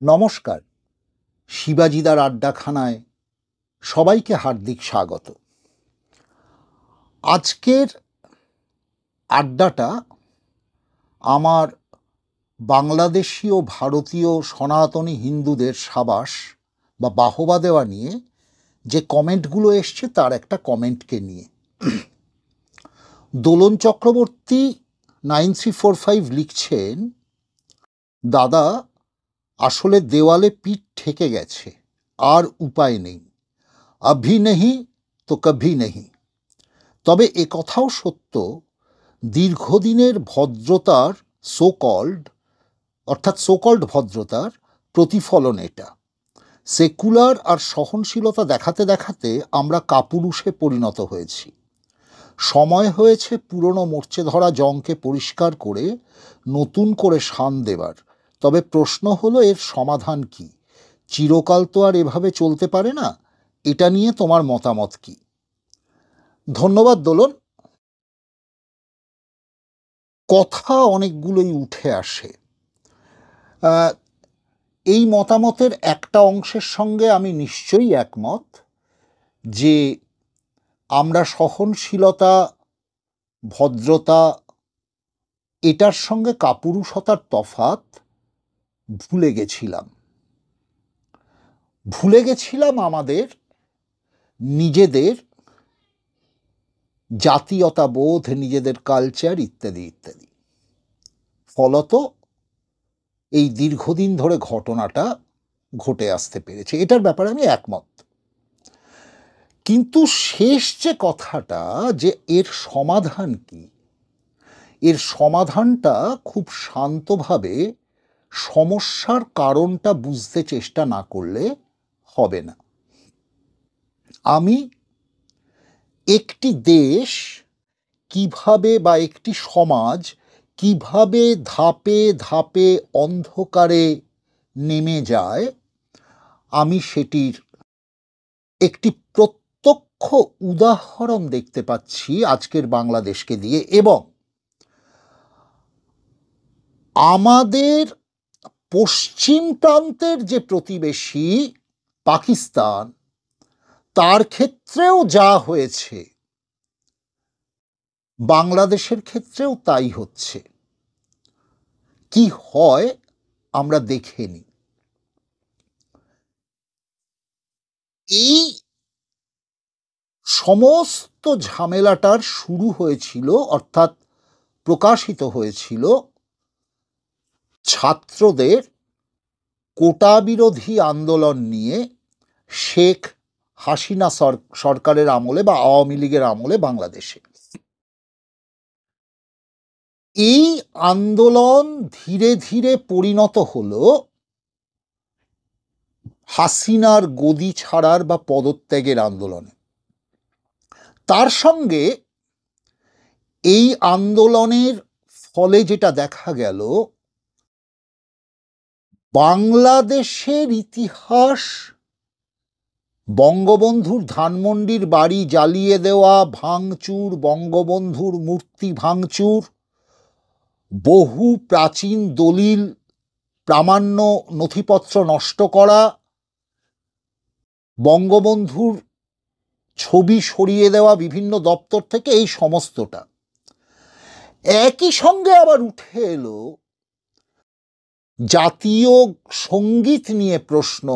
নমস্কার। শিবাজিদার আড্ডাখানায় সবাইকে হার্দিক স্বাগত। আজকের আড্ডাটা আমার বাংলাদেশি ও ভারতীয় সনাতনী হিন্দুদের সাবাস বা বাহবা দেওয়া নিয়ে যে কমেন্টগুলো এসছে তার একটা কমেন্টকে নিয়ে। দোলন চক্রবর্তী 9345 লিখছেন, দাদা আসলে দেওয়ালে পিঠ ঠেকে গেছে, আর উপায় নেই, আভি নেহি তো কভি নেহি। তবে একথাও সত্য, দীর্ঘদিনের ভদ্রতার সোকল্ড ভদ্রতার প্রতিফলন এটা। সেকুলার আর সহনশীলতা দেখাতে দেখাতে আমরা কাপুরুষে পরিণত হয়েছি। সময় হয়েছে পুরনো মরচে ধরা জংকে পরিষ্কার করে নতুন করে শান দেবার। তবে প্রশ্ন হলো, এর সমাধান কি? চিরকাল তো আর এভাবে চলতে পারে না। এটা নিয়ে তোমার মতামত কি? ধন্যবাদ দোলন। কথা অনেকগুলোই উঠে আসে। এই মতামতের একটা অংশের সঙ্গে আমি নিশ্চয়ই একমত যে আমরা সহনশীলতা, ভদ্রতা, এটার সঙ্গে কাপুরুষতার তফাৎ ভুলে গেছিলাম আমাদের নিজেদের জাতীয়তাবোধ, নিজেদের কালচার ইত্যাদি ইত্যাদি। ফলত এই দীর্ঘদিন ধরে ঘটনাটা ঘটে আসতে পেরেছে, এটার ব্যাপারে আমি একমত। কিন্তু শেষ যে কথাটা, যে এর সমাধান কি, এর সমাধানটা খুব শান্তভাবে সমস্যার কারণটা বুঝতে চেষ্টা না করলে হবে না। আমি একটি দেশ কিভাবে বা একটি সমাজ কিভাবে ধাপে ধাপে অন্ধকারে নেমে যায়, আমি সেটির একটি প্রত্যক্ষ উদাহরণ দেখতে পাচ্ছি আজকের বাংলাদেশকে দিয়ে। এবং আমাদের পশ্চিম প্রান্তের যে প্রতিবেশী পাকিস্তান, তার ক্ষেত্রেও যা হয়েছে, বাংলাদেশের ক্ষেত্রেও তাই হচ্ছে। কি হয় আমরা দেখে নিই। এই সমস্ত ঝামেলাটার শুরু হয়েছিল, অর্থাৎ প্রকাশিত হয়েছিল ছাত্রদের কোটা বিরোধী আন্দোলন নিয়ে শেখ হাসিনা সরকারের আমলে বা আওয়ামী লীগের আমলে বাংলাদেশে। এই আন্দোলন ধীরে ধীরে পরিণত হলো হাসিনার গদি ছাড়ার বা পদত্যাগের আন্দোলনে। তার সঙ্গে এই আন্দোলনের ফলে যেটা দেখা গেল, বাংলাদেশের ইতিহাস, বঙ্গবন্ধুর ধানমন্ডির বাড়ি জ্বালিয়ে দেওয়া, ভাঙচুর, বঙ্গবন্ধুর মূর্তি ভাঙচুর, বহু প্রাচীন দলিল প্রামাণ্য নথিপত্র নষ্ট করা, বঙ্গবন্ধুর ছবি সরিয়ে দেওয়া বিভিন্ন দপ্তর থেকে, এই সমস্তটা একই সঙ্গে আবার উঠে এলো জাতীয় সঙ্গীত নিয়ে প্রশ্ন,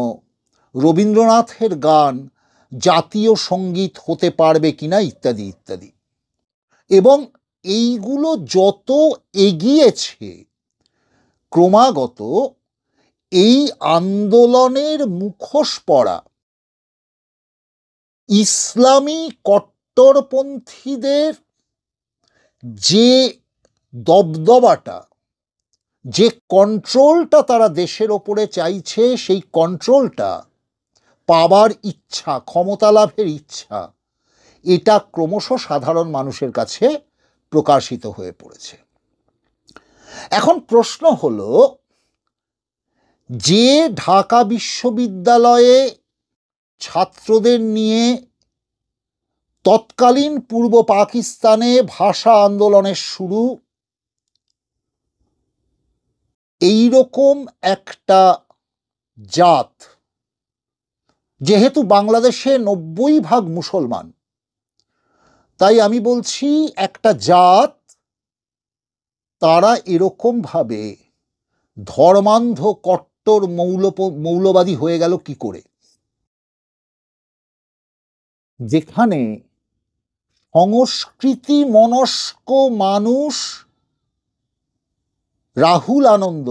রবীন্দ্রনাথের গান জাতীয় সঙ্গীত হতে পারবে কিনা ইত্যাদি ইত্যাদি। এবং এইগুলো যত এগিয়েছে, ক্রমাগত এই আন্দোলনের মুখোশ পড়া ইসলামী কট্টরপন্থীদের যে দবদবাটা, যে কন্ট্রোলটা তারা দেশের ওপরে চাইছে, সেই কন্ট্রোলটা পাবার ইচ্ছা, ক্ষমতা লাভের ইচ্ছা, এটা ক্রমশ সাধারণ মানুষের কাছে প্রকাশিত হয়ে পড়েছে। এখন প্রশ্ন হলো, যে ঢাকা বিশ্ববিদ্যালয়ে ছাত্রদের নিয়ে তৎকালীন পূর্ব পাকিস্তানে ভাষা আন্দোলনের শুরু, এইরকম একটা জাত। যেহেতু বাংলাদেশে 90% মুসলমান, তাই আমি বলছি একটা জাত তারা এরকম ভাবে ধর্মান্ধ কট্টর মৌলবাদী হয়ে গেল কি করে? যেখানে সংস্কৃতি মনস্ক মানুষ রাহুল আনন্দ,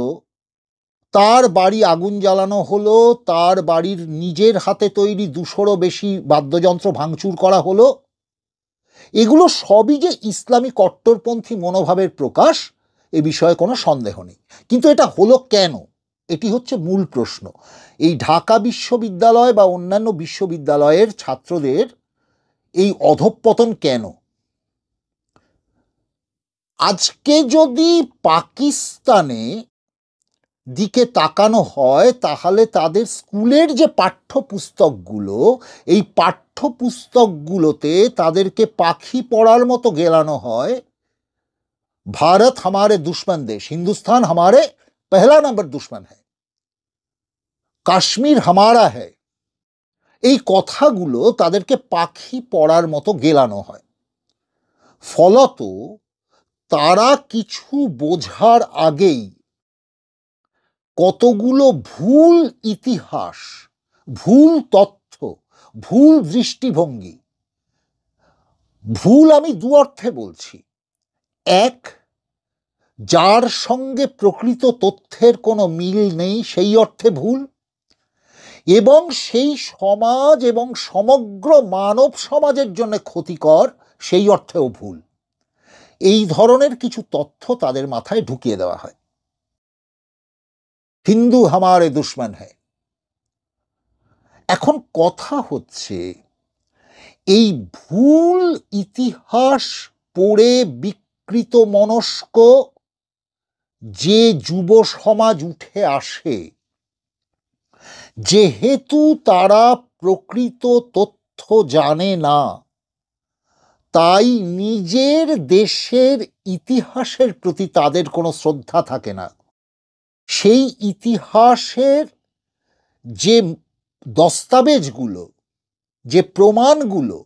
তার বাড়ি আগুন জ্বালানো হলো, তার বাড়ির নিজের হাতে তৈরি 200-রও বেশি বাদ্যযন্ত্র ভাঙচুর করা হলো, এগুলো সবই যে ইসলামী কট্টরপন্থী মনোভাবের প্রকাশ, এ বিষয়ে কোনো সন্দেহ নেই। কিন্তু এটা হলো কেন? এটি হচ্ছে মূল প্রশ্ন। এই ঢাকা বিশ্ববিদ্যালয় বা অন্যান্য বিশ্ববিদ্যালয়ের ছাত্রদের এই অধঃপতন কেন? আজকে যদি পাকিস্তানে দিকে তাকানো হয়, তাহলে তাদের স্কুলের যে পাঠ্যপুস্তকগুলো, এই পাঠ্যপুস্তকগুলোতে তাদেরকে পাখি পড়ার মতো গেলানো হয়, ভারত हमारे दुश्मन देश, हिंदुस्तान हमारे पहला नंबर दुश्मन है, কাশ্মীর হামারা হ্যায়, এই কথাগুলো তাদেরকে পাখি পড়ার মতো গেলানো হয়। ফলত তারা কিছু বোঝার আগেই কতগুলো ভুল ইতিহাস, ভুল তথ্য, ভুল দৃষ্টিভঙ্গি, ভুল আমি দু অর্থে বলছি। এক, যার সঙ্গে প্রকৃত তথ্যের কোনো মিল নেই সেই অর্থে ভুল, এবং সেই সমাজ এবং সমগ্র মানব সমাজের জন্য ক্ষতিকর সেই অর্থেও ভুল। এই ধরনের কিছু তথ্য তাদের মাথায় ঢুকিয়ে দেওয়া হয়। হিন্দু হামারে দুশ্মন হ্যায়। এখন কথা হচ্ছে, এই ভুল ইতিহাস পড়ে বিকৃত মনস্ক যে যুব সমাজ উঠে আসে, যেহেতু তারা প্রকৃত তথ্য জানে না, তাই নিজের দেশের ইতিহাসের প্রতি তাদের কোনো শ্রদ্ধা থাকে না। সেই ইতিহাসের যে দস্তাবেজগুলো, যে প্রমাণগুলো,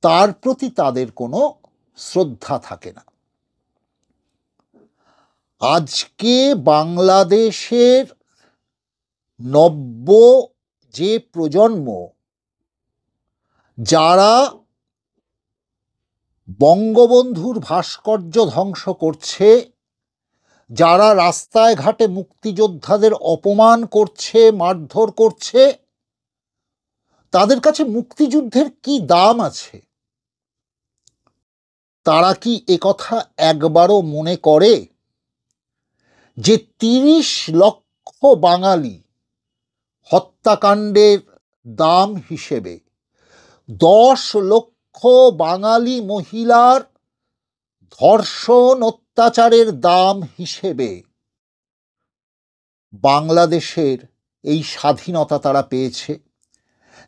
তার প্রতি তাদের কোনো শ্রদ্ধা থাকে না। আজকে বাংলাদেশের নব্য যে প্রজন্ম, যারা বঙ্গবন্ধুর ভাস্কর্য ধ্বংস করছে, যারা রাস্তায় ঘাটে মুক্তিযোদ্ধাদের অপমান করছে, মারধর করছে, তাদের কাছে মুক্তিযুদ্ধের কি দাম আছে? তারা কি একথা একবারও মনে করে যে 30 লক্ষ বাঙালি হত্যাকাণ্ডের দাম হিসেবে, 10 লক্ষ বাঙালি মহিলার ধর্ষণ অত্যাচারের দাম হিসেবে বাংলাদেশের এই স্বাধীনতা তারা পেয়েছে,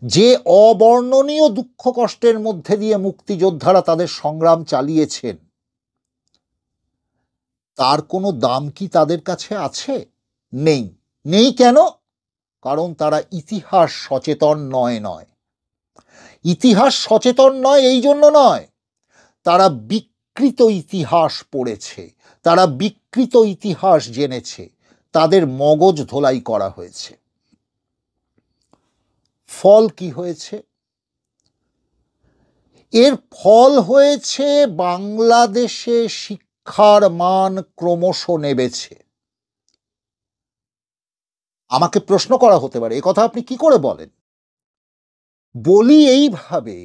যে অবর্ণনীয় দুঃখ কষ্টের মধ্যে দিয়ে মুক্তিযোদ্ধারা তাদের সংগ্রাম চালিয়েছেন, তার কোনো দাম কি তাদের কাছে আছে? নেই। নেই কেন? কারণ তারা ইতিহাস সচেতন নয়। ইতিহাস সচেতন নয় এই জন্য নয়, তারা বিকৃত ইতিহাস পড়েছে, তারা বিকৃত ইতিহাস জেনেছে, তাদের মগজ ধোলাই করা হয়েছে। ফল কি হয়েছে? এর ফল হয়েছে বাংলাদেশে শিক্ষার মান ক্রমশ নেমেছে। আমাকে প্রশ্ন করা হতে পারে, এ কথা আপনি কি করে বলেন? বলি এইভাবে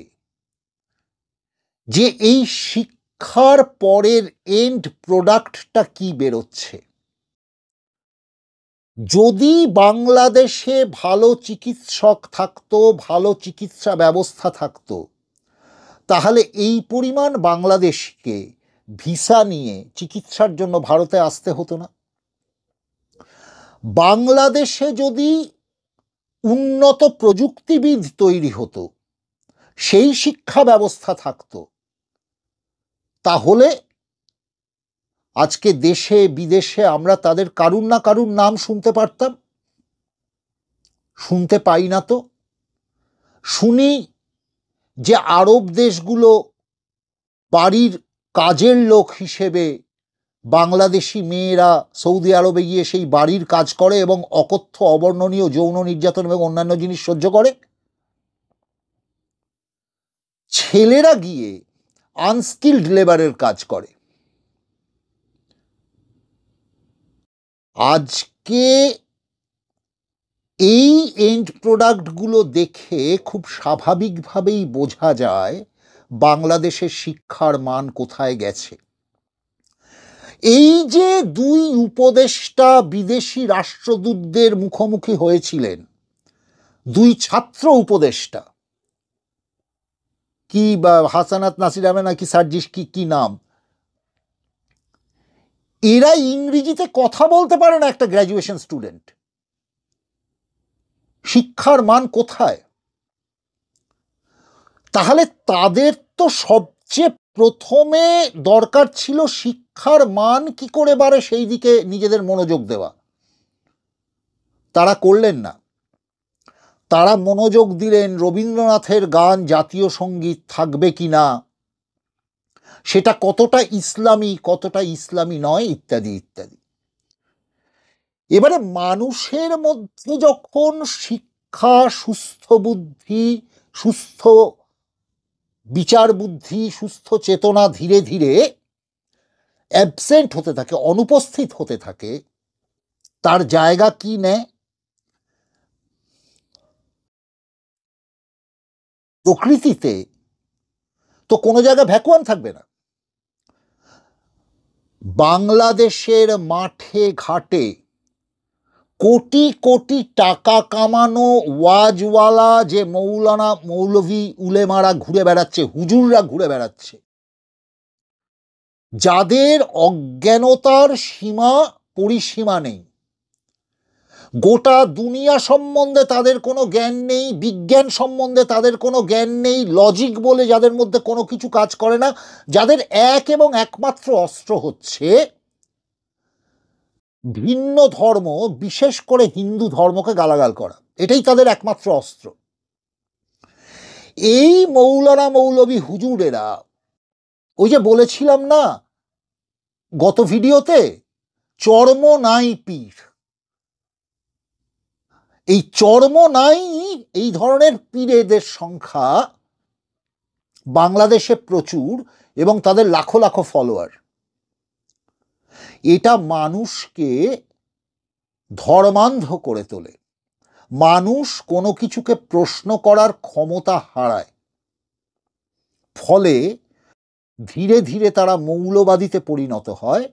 যে এই শিক্ষার পরের এন্ড প্রোডাক্টটা কি বেরোচ্ছে। যদি বাংলাদেশে ভালো চিকিৎসক থাকতো, ভালো চিকিৎসা ব্যবস্থা থাকতো, তাহলে এই পরিমাণ বাংলাদেশকে ভিসা নিয়ে চিকিৎসার জন্য ভারতে আসতে হতো না। বাংলাদেশে যদি উন্নত প্রযুক্তিবিদ তৈরি হতো, সেই শিক্ষা ব্যবস্থা থাকতো, তাহলে আজকে দেশে বিদেশে আমরা তাদের কারুর না কারুর নাম শুনতে পারতাম। শুনতে পাই না তো। শুনি যে আরব দেশগুলো বাড়ির কাজের লোক হিসেবে বাংলাদেশি মেয়েরা সৌদি আরবে গিয়ে সেই বাড়ির কাজ করে এবং অকথ্য অবর্ণনীয় যৌন নির্যাতন এবং অন্যান্য জিনিস সহ্য করে। ছেলেরা গিয়ে আনস্কিলড লেবারের কাজ করে। আজকে এই এন্ড প্রোডাক্টগুলো দেখে খুব স্বাভাবিকভাবেই বোঝা যায় বাংলাদেশের শিক্ষার মান কোথায় গেছে। এই যে দুই উপদেষ্টা বিদেশি রাষ্ট্রদূতদের মুখোমুখি হয়েছিলেন, দুই ছাত্র উপদেষ্টা, কি বা হাসানাত নাসির আহমেদ নাকি সার্জিস কি নাম, এরা ইংরেজিতে কথা বলতে পারে না একটা গ্র্যাজুয়েশন স্টুডেন্ট। শিক্ষার মান কোথায়? তাহলে তাদের তো সবচেয়ে প্রথমে দরকার ছিল শিক্ষার মান কি করে বাড়ে সেই দিকে নিজেদের মনোযোগ দেওয়া। তারা করলেন না। তারা মনোযোগ দিলেন রবীন্দ্রনাথের গান জাতীয় সঙ্গীত থাকবে কি না, সেটা কতটা ইসলামী কতটা ইসলামী নয়, ইত্যাদি ইত্যাদি। এবারে মানুষের মধ্যে যখন শিক্ষা, সুস্থ বুদ্ধি, সুস্থ বিচার বুদ্ধি, সুস্থ চেতনা ধীরে ধীরে অ্যাবসেন্ট হতে থাকে, অনুপস্থিত হতে থাকে, তার জায়গা কি নেয়? প্রকৃতিতে তো কোনো জায়গায় ভ্যাকুয়াম থাকবে না। বাংলাদেশের মাঠে ঘাটে কোটি কোটি টাকা কামানো ওয়াজওয়ালা যে মৌলানা মৌলভী উলেমারা ঘুরে বেড়াচ্ছে, হুজুররা ঘুরে বেড়াচ্ছে, যাদের অজ্ঞানতার সীমা পরিসীমা নেই, গোটা দুনিয়া সম্বন্ধে তাদের কোনো জ্ঞান নেই, বিজ্ঞান সম্বন্ধে তাদের কোনো জ্ঞান নেই, লজিক বলে যাদের মধ্যে কোনো কিছু কাজ করে না, যাদের এক এবং একমাত্র অস্ত্র হচ্ছে ভিন্ন ধর্ম, বিশেষ করে হিন্দু ধর্মকে গালাগাল করা, এটাই তাদের একমাত্র অস্ত্র। এই মৌলানা মৌলভী হুজুরেরা, ওই যে বলেছিলাম না গত ভিডিওতে, চর্ম নাই পীর, এই চর্ম নাই এই ধরনের পীরেদের সংখ্যা বাংলাদেশে প্রচুর এবং তাদের লাখো লাখো ফলোয়ার। এটা মানুষকে ধর্মান্ধ করে তোলে। মানুষ কোনো কিছুকে প্রশ্ন করার ক্ষমতা হারায়, ফলে ধীরে ধীরে তারা মৌলবাদীতে পরিণত হয়।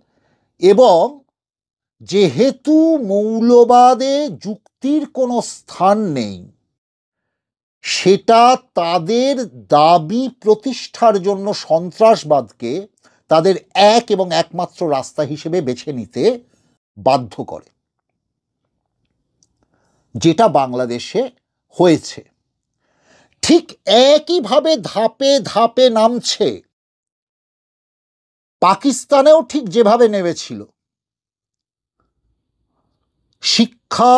এবং যেহেতু মৌলবাদে যুক্তির কোনো স্থান নেই, সেটা তাদের দাবি প্রতিষ্ঠার জন্য সন্ত্রাসবাদকে তাদের এক এবং একমাত্র রাস্তা হিসেবে বেছে নিতে বাধ্য করে, যেটা বাংলাদেশে হয়েছে। ঠিক একইভাবে ধাপে ধাপে নামছে পাকিস্তানেও, ঠিক যেভাবে নেমেছিল। শিক্ষা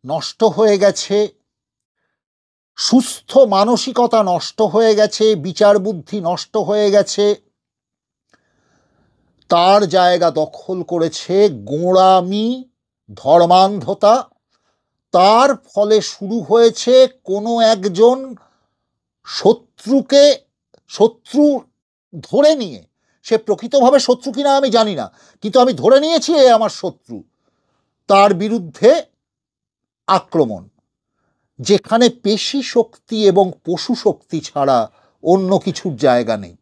নষ্ট হয়ে গেছে, সুস্থ মানসিকতা নষ্ট হয়ে গেছে, বিচার বুদ্ধি নষ্ট হয়ে গেছে, তার জায়গা দখল করেছে গোঁড়ামি, ধর্মান্ধতা। তার ফলে শুরু হয়েছে কোনো একজন শত্রু ধরে নিয়ে, সে প্রকৃতভাবে শত্রু কিনা আমি জানি না, কিন্তু আমি ধরে নিয়েছি এ আমার শত্রু, তার বিরুদ্ধে আক্রমণ, যেখানে পেশি শক্তি এবং পশু শক্তি ছাড়া অন্য কিছুর জায়গা নেই।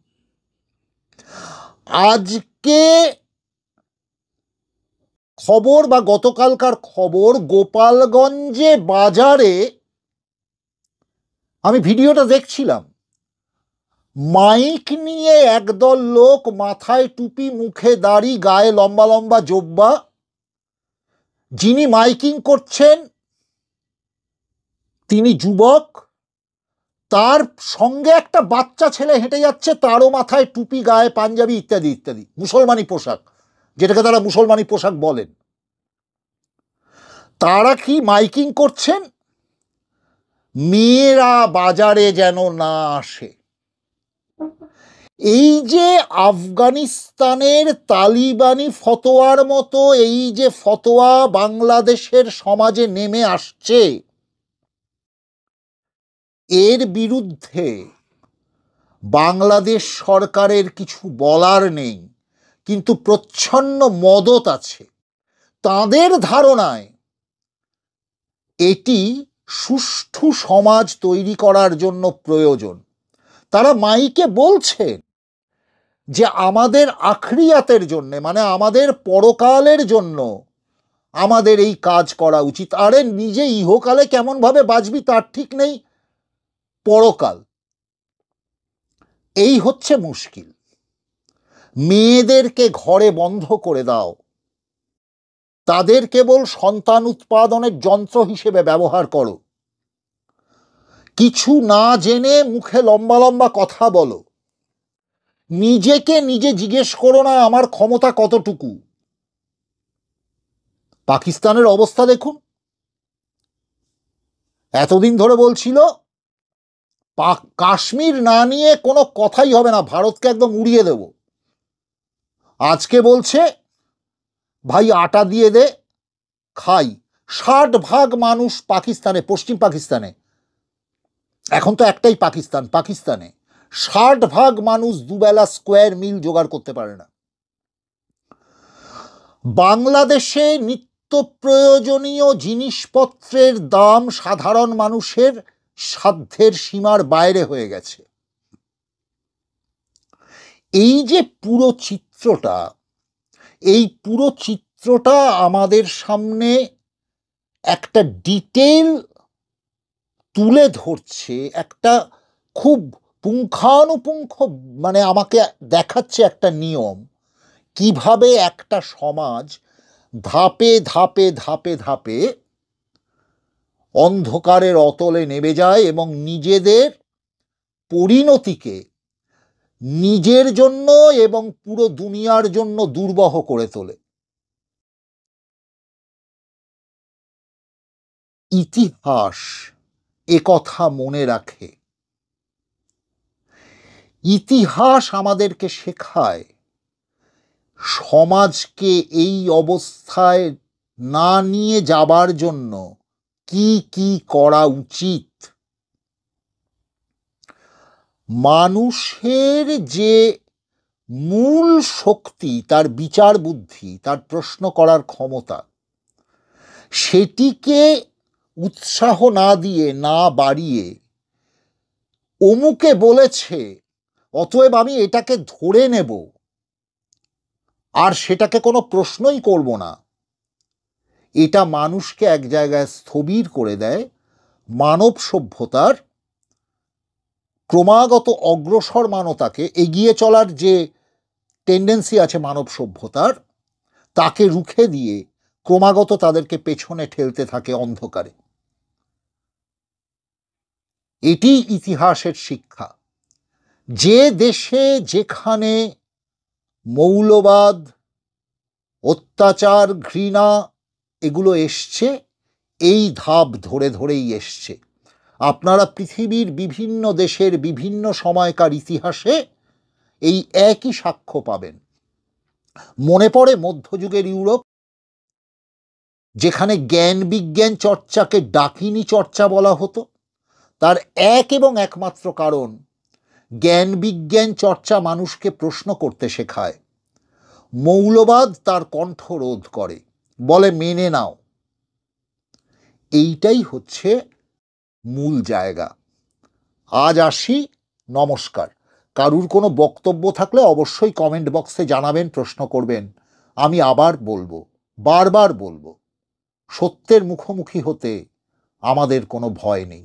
আজকে খবর বা গতকালকার খবর, গোপালগঞ্জে বাজারে আমি ভিডিওটা দেখছিলাম, মাইক নিয়ে একদল লোক, মাথায় টুপি, মুখে দাড়ি, গায়ে লম্বা লম্বা জোব্বা, যিনি মাইকিং করছেন তিনি যুবক, তার সঙ্গে একটা বাচ্চা ছেলে হেঁটে যাচ্ছে, তারও মাথায় টুপি, গায়ে পাঞ্জাবি, ইত্যাদি ইত্যাদি, মুসলমানি পোশাক, যেটাকে তারা মুসলমানি পোশাক বলেন। তারা কি মাইকিং করছেন? মেয়েরা বাজারে যেন না আসে। এই যে আফগানিস্তানের তালিবানি ফতোয়ার মতো এই যে ফতোয়া বাংলাদেশের সমাজে নেমে আসছে, এর বিরুদ্ধে বাংলাদেশ সরকারের কিছু বলার নেই, কিন্তু প্রচ্ছন্ন মদত আছে। তাদের ধারণায় এটি সুষ্ঠু সমাজ তৈরি করার জন্য প্রয়োজন। তারা মাইকে বলছেন যে আমাদের আখরিয়াতের জন্য, মানে আমাদের পরকালের জন্য আমাদের এই কাজ করা উচিত। আরে নিজে ইহকালে কেমন ভাবে বাঁচবি তার ঠিক নেই, পরকাল এই হচ্ছে মুশকিল। মেয়েদেরকে ঘরে বন্ধ করে দাও, তাদের কেবল সন্তান উৎপাদনের যন্ত্র হিসেবে ব্যবহার করো, কিছু না জেনে মুখে লম্বা লম্বা কথা বলো, নিজেকে নিজে জিজ্ঞেস করো না আমার ক্ষমতা কতটুকু। পাকিস্তানের অবস্থা দেখুন, এতদিন ধরে বলছিল কাশ্মীর না নিয়ে কোনো কথাই হবে না, ভারতকে একদম উড়িয়ে দেব। আজকে বলছে ভাই আটা দিয়ে দে খাই। 60% মানুষ পাকিস্তানে, পশ্চিম পাকিস্তানে, এখন তো একটাই পাকিস্তান, পাকিস্তানে 60% মানুষ দুবেলা স্কোয়ার মিল জোগাড় করতে পারে না। বাংলাদেশে নিত্য প্রয়োজনীয় জিনিসপত্রের দাম সাধারণ মানুষের সাধ্যের সীমার বাইরে হয়ে গেছে। এই যে পুরো চিত্রটা, এই পুরো চিত্রটা আমাদের সামনে একটা ডিটেল তুলে ধরছে, একটা খুব পুঙ্খানুপুঙ্খ, মানে আমাকে দেখাচ্ছে একটা নিয়ম, কিভাবে একটা সমাজ ধাপে ধাপে ধাপে ধাপে অন্ধকারের অতলে নেমে যায় এবং নিজেদের পরিণতিকে নিজের জন্য এবং পুরো দুনিয়ার জন্য দুর্বহ করে তোলে। ইতিহাস একথা মনে রাখে। ইতিহাস আমাদেরকে শেখায় সমাজকে এই অবস্থায় না নিয়ে যাবার জন্য কি কি করা উচিত। মানুষের যে মূল শক্তি, তার বিচার বুদ্ধি, তার প্রশ্ন করার ক্ষমতা, সেটিকে উৎসাহ না দিয়ে, না বাড়িয়ে, অমুকে বলেছে অতএব আমি এটাকে ধরে নেব আর সেটাকে কোনো প্রশ্নই করব না, এটা মানুষকে এক জায়গায় স্থবির করে দেয়। মানব সভ্যতার ক্রমাগত অগ্রসরমানতাকে, এগিয়ে চলার যে টেন্ডেন্সি আছে মানব সভ্যতার, তাকে রুখে দিয়ে ক্রমাগত তাদেরকে পেছনে ঠেলতে থাকে অন্ধকারে। এটি ইতিহাসের শিক্ষা। যে দেশে যেখানে মৌলবাদ, অত্যাচার, ঘৃণা এগুলো এসছে, এই ধাপ ধরে ধরেই এসছে। আপনারা পৃথিবীর বিভিন্ন দেশের বিভিন্ন সময়কার ইতিহাসে এই একই সাক্ষ্য পাবেন। মনে পড়ে মধ্যযুগের ইউরোপ, যেখানে জ্ঞান বিজ্ঞান চর্চাকে ডাকিনী চর্চা বলা হতো। তার এক এবং একমাত্র কারণ, জ্ঞান বিজ্ঞান চর্চা মানুষকে প্রশ্ন করতে শেখায়, মৌলবাদ তার কণ্ঠ রোধ করে, বলে মেনে নাও। এইটাই হচ্ছে মূল জায়গা। আজ আসি, নমস্কার। কারুর কোনো বক্তব্য থাকলে অবশ্যই কমেন্ট বক্সে জানাবেন, প্রশ্ন করবেন। আমি আবার বলবো, বারবার বলবো, সত্যের মুখোমুখি হতে আমাদের কোনো ভয় নেই।